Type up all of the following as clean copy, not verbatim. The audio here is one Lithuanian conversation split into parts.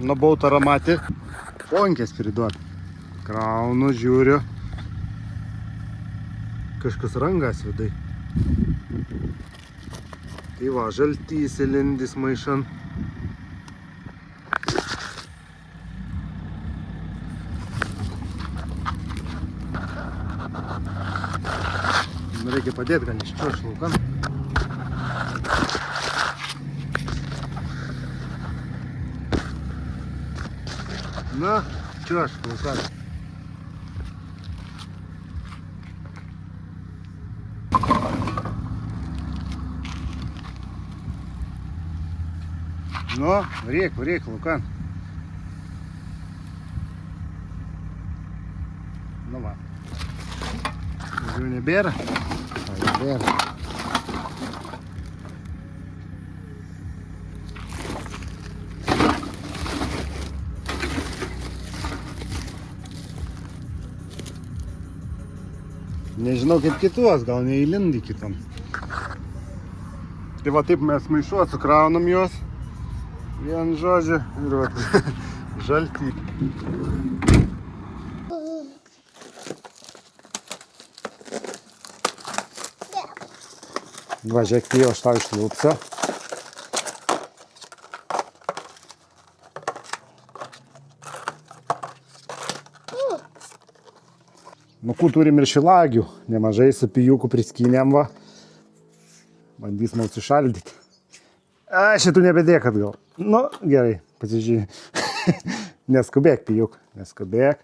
Nabauta ramatį. Ponkės priduot. Kraunu, žiūriu. Kažkas rangas vidai. Tai va, žaltys įlindys maišan. Reikia padėti, gal iščiuoš laukan. Na, čiuoš laukan. Nu, varyk, laukan. Nu va. Jau nebėra? Nebėra. Nežinau kaip kitos, gal neįlindi kitam. Tai va taip mes maišuot sukraunam juos. Vien žodžiu ir va žaltį. Va, žiūrėk, tai aš tau išlūpsiu. Nu, kur turim ir šilagių. Nemažai sapijukų priskynėm, va. Bandysim užsišaldyti. Šitų nebedėk atgal. Nu, gerai, pasižiūrėjai. Neskubėk, pijuk, neskubėk.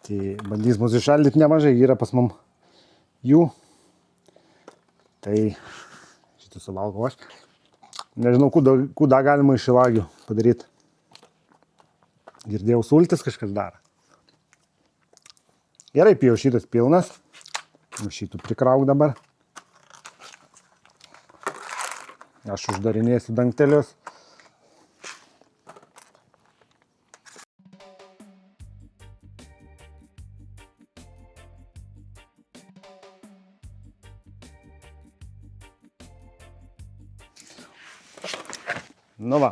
Tai bandysim užsišaldyti nemažai, yra pas mum jų. Tai šitą suvalgau aš. Nežinau, kuda galima iš šilagių padaryti. Girdėjau, sultis kažkas daro. Gerai, jau šitas pilnas. Šitų prikrauk dabar. Aš uždarinėsiu dangtelius. Nu va,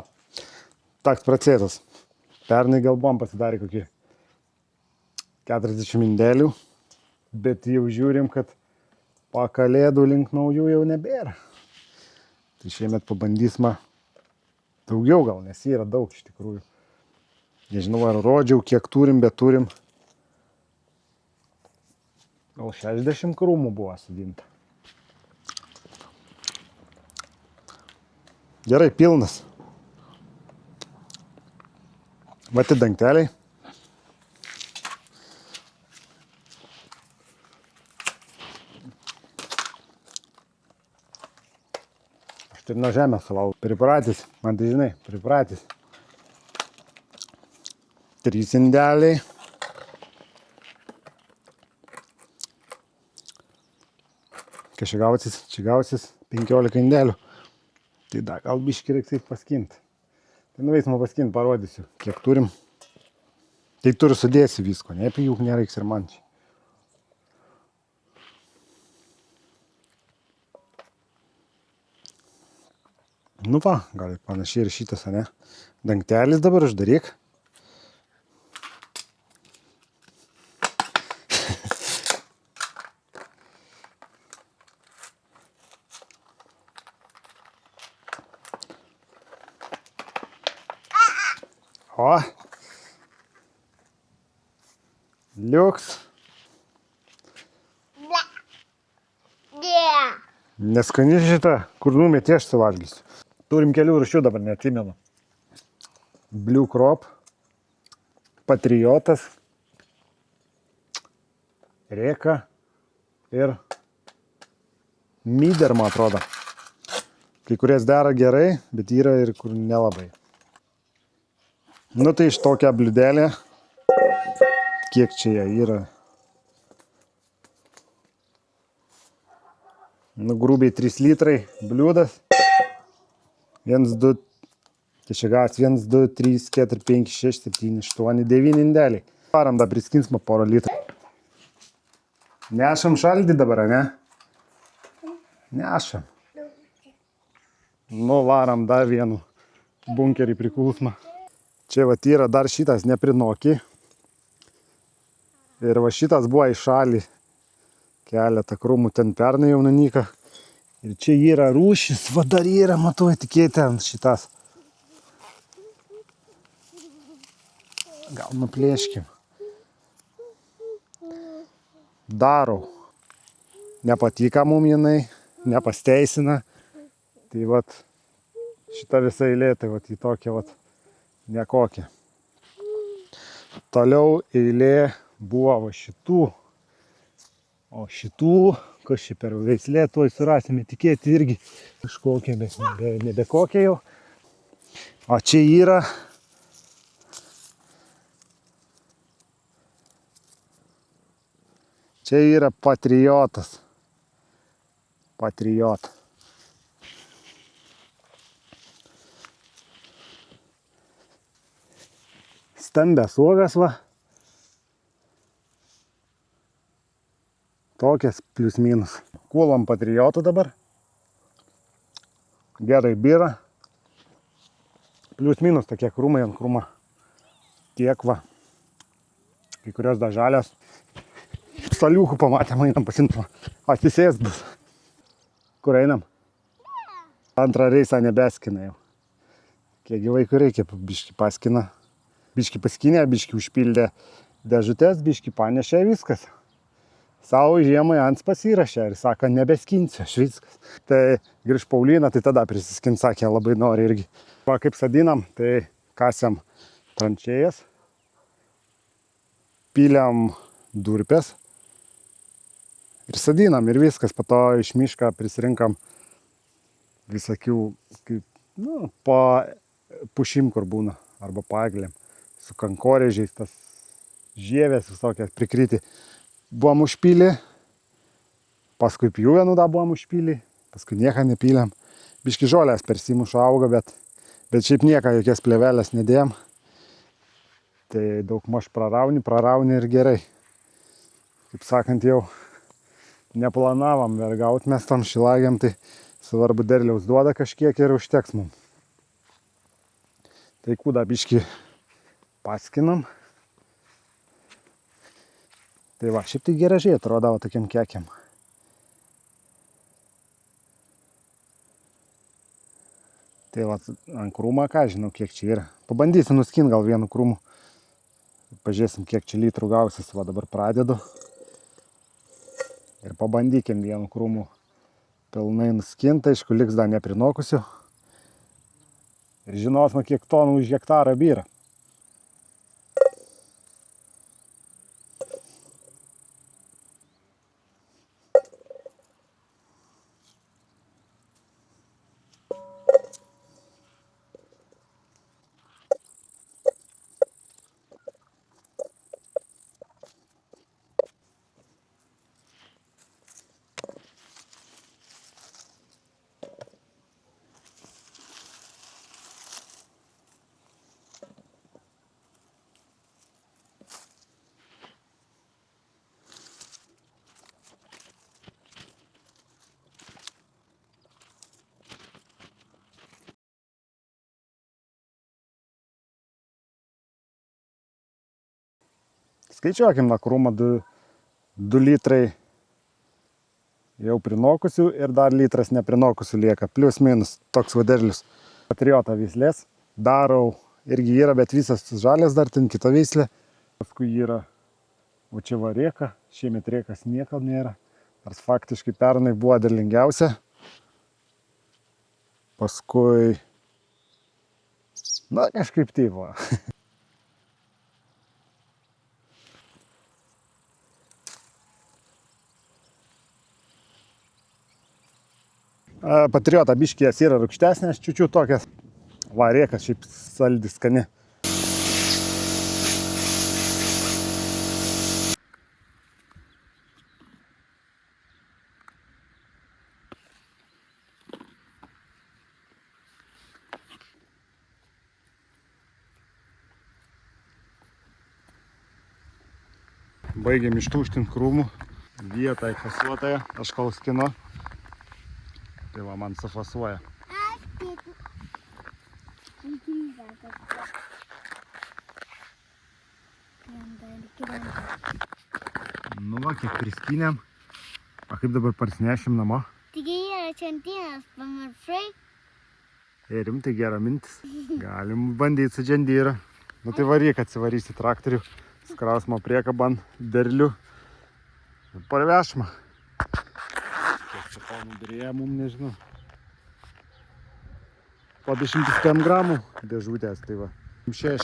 toks procesas. Pernai gal buvom pasidarė kokį 40 indelių, bet jau žiūrim, kad po kalėdų link naujų jau nebėra. Tai šiemet pabandysime daugiau gal, nes yra daug iš tikrųjų. Nežinau, ar rodžiau, kiek turim, bet turim. Gal 60 krūmų buvo sudinta. Gerai, pilnas. Vati dangteliai. Aš taip nuo žemės salau. Pripratęs, man tai žinai, pripratęs. 3 indeliai. Kai čia gausis 15 indelių. Tai da, gal biškį reiks paskinti. Tai nuveisim paskinti, parodysiu, kiek turim. Tai tu ir sudėsi visko, ne, apie juk nereiks ir man čia. Nu va, gal panašiai ir šitas, ne? Dangtelis dabar uždaryk. O. Liuks. Neskani šitą, kur numetė aš suvalgysiu. Turim kelių rūšių dabar, neatsimenu. Blue Crop, Patriotas, Reka ir Mider, man atrodo. Kai kurias dera gerai, bet yra ir kur nelabai. Nu tai iš tokią bliudelę, kiek čia ją yra? Nu grubiai 3 litrai bliūdas. 1, 2, tai čia gavas 1, 2, 3, 4, 5, 6, 7, 8, 9 indeliai. Varam da priskinsime porą litrų. Nešam šaldį dabar, ne? Nešam. Nu varam dar vienu bunkerį priklausomą. Čia vat yra dar šitas neprinokį. Ir va šitas buvo į šalį. Keletą krūmų ten pernai jau nunyka. Ir čia yra rūšis, va dar yra, matau, etiketė ant šitas. Gal nuplėškim. Darau. Nepatika mum jinai, nepasteisina. Tai vat šita visa eilė, tai vat į tokią vat nekokią. Toliau eilė buvo va šitų. O šitų, kas čia per veislė, tuoj surasime tikėti irgi kažkokia, bet nebekokia jau. O čia yra patriotas. Patriot. Stambės uogas va. Tokias plius minus. Kuolam patriotų dabar. Gerai byra. Plius minus tokie krūmai ant krūmą. Tiek va. Kai kurios dar žalios. Staliukų pamatėm, einam pasimtum. Atsisės bus. Kur einam? Antrą reisą nebeskina jau. Kiekgi vaikų reikia, biški paskina. Biški paskinė, biški užpildė dėžutės, biški panešė viskas. Savo žiemai ants pasirašė ir sako, nebeskinsiu, aš viskas. Tai grįž Paulina, tai tada prisiskint, sakė, labai nori irgi. Va, kaip sadinam, tai kasėm tranšėjas, piliam durpės ir sadinam ir viskas. Po to iš mišką prisirinkam visokių, kaip, nu, po pušim, kur būna, arba paeglėm, su kankorėžiais, tas žievės visokias prikryti. Buvom užpylį, paskui pjūvenų da buvom užpylį, paskui nieką nepylėm. Biški žolės persimušo auga, bet šiaip nieką, jokias plevelės nedėjom. Tai daug maž prarauni ir gerai. Kaip sakant, jau neplanavom vergaut mes tam šilagėm, tai svarbu derliaus duoda kažkiek ir užteks mum. Tai kūda biški paskinam. Tai va, šiaip tai geražiai atrodo va tokiam kekiam. Tai va, ant krūmą, ką žinau, kiek čia yra. Pabandysiu nuskint gal vienu krūmu. Pažiūrėsim, kiek čia litrų gausis. Va, dabar pradedu. Ir pabandykim vienu krūmu pilnai nuskint. Aišku, liks dar neprinokusiu. Ir žinosime, kiek tonų už hektarą byra. Skaičiuokim nuo krūmo 2 litrai jau prinokusių ir dar litras neprinokusių lieka. Plius minus toks vaderlius. Patriotą veislės. Darau irgi yra, bet visas žalės dar ten kita veislė. Paskui yra, o čia va rieka. Šiemet riekas niekal nėra. Nors faktiškai pernai buvo derlingiausia. Paskui, na kažkaip tai va. Patriotą biškės yra rūgštesnės, čiučiu tokias. Va, riekas šiaip saldi skani. Baigėm ištuštinti krūmų. Vietą fasuotąją, aš kol skinu. Tai va, man sufasuoja. Nu va, kiek priskynėm. O kaip dabar parsinešim namo? Taigi yra čentienas, pamiršai? Rimtai gera mintis. Galim bandyti su džendyrą. Nu tai varyk, atsivarysi traktorių. Skrausmo priekabant derlių. Ir parvešimą. Kiek čia tonų dėrėja, mum nežinau. Po 200 gramų dėžutės, tai va. 6.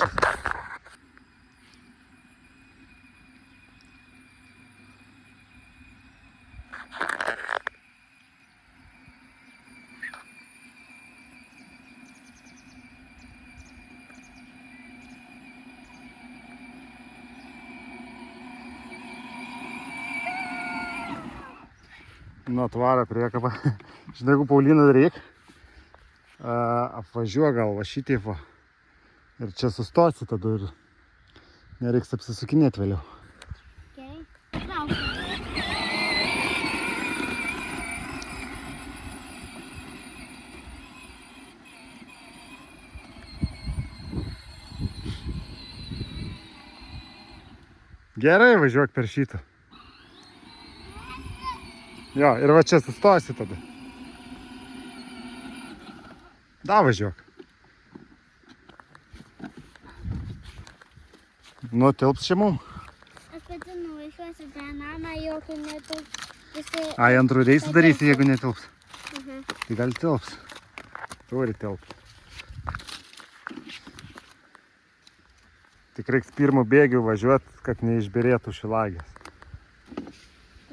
Nu, atvarą priekabą. Žinai, jeigu Paulina reik, apvažiuoja gal va šitaip va. Ir čia sustosi tada ir nereiks apsisukinėti vėliau. Gerai. Laukiu. Gerai, važiuok per šitą. Jo, ir va čia sustosi tada. Da, važiuok. Nu, tilps čia mum. Aš pati nuvažiuosiu tą namą, jokio netilps. Jisai... Ai, antrų reisų darysi, jeigu netilps. Mhm. Tai gal tilps. Turi tilpt. Tik reiks pirmų bėgių važiuoti, kad neišbirėtų šilagės.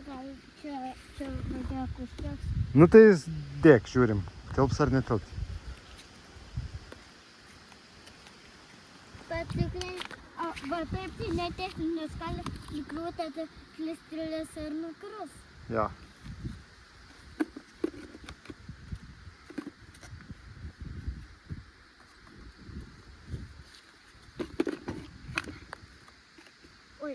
Gal čia važiuok užteks. Nu tai dėk, žiūrim, tilps ar netilps. Bet tikrai, va taip tai netechninės gali įkliūti, tai klistrėlės ar nukrus. Jo. Oi.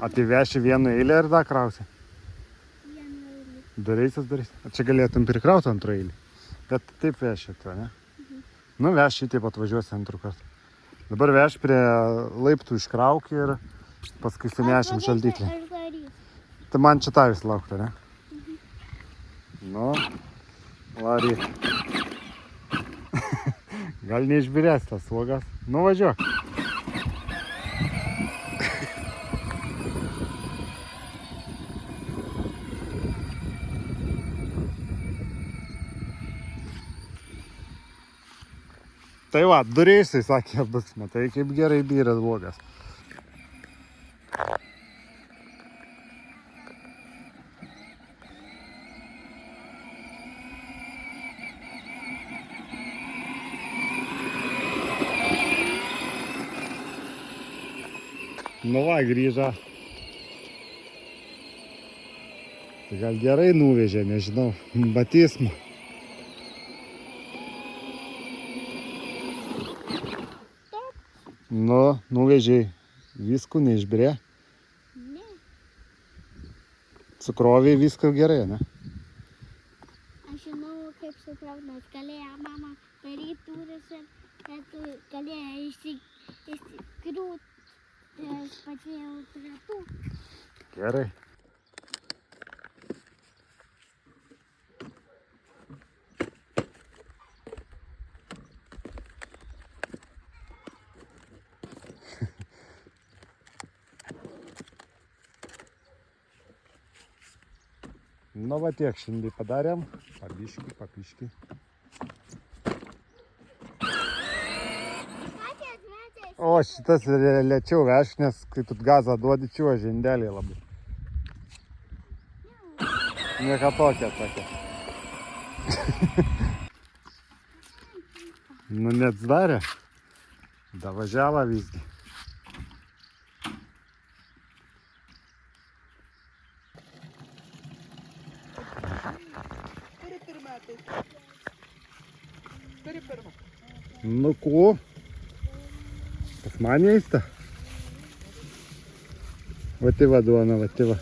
A tai veši vieną eilę ir dar krausi? Vieną eilį. Darysis. A čia galėtum prikrauti antrą eilį. Bet taip veši to, ne? Nu, veši taip atvažiuosi antrų kartą. Dabar veš prie laiptų iškrauk ir paskui sunešim šaldyklį. Aš darysiu. Tai man čia tavis laukta, ne? Nu, varyk. Gal neišbirės tas uogas. Nu, važiuok. Tai va, durėsiai, sakė, bus, matai, kaip gerai byra uogas. Nu va, grįžo. Tai gal gerai nuvežė, nežinau, batysmą. Nu, nuvežiai viskų, neišbirė. Ne. Sukroviai viską gerai, ne? Aš žinau, kaip sukrauti, nes galėjo mama daryti turės ir kad galėjo išsikriūt pačiai prie tų. Gerai. Nu va tiek šiandien padarėm. Papiški. O šitas lėčiau veš, nes kai tu gazą duodi, čiuoži indelį labai. Nieka tokia tokia. Nu neatsidarė. Davažiavo visgi. Nu ko? Pas Man įsta. Va tai va duona, va tai va.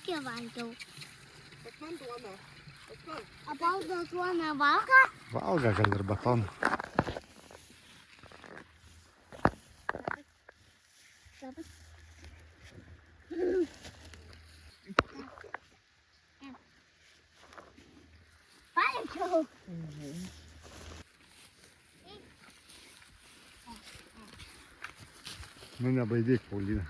Kiek valgiau. Pas man duona. Pas man. Apaudo duoną valgo? Valga gal ir batoną. Valgiau. Nu nebaidyk, Paulina.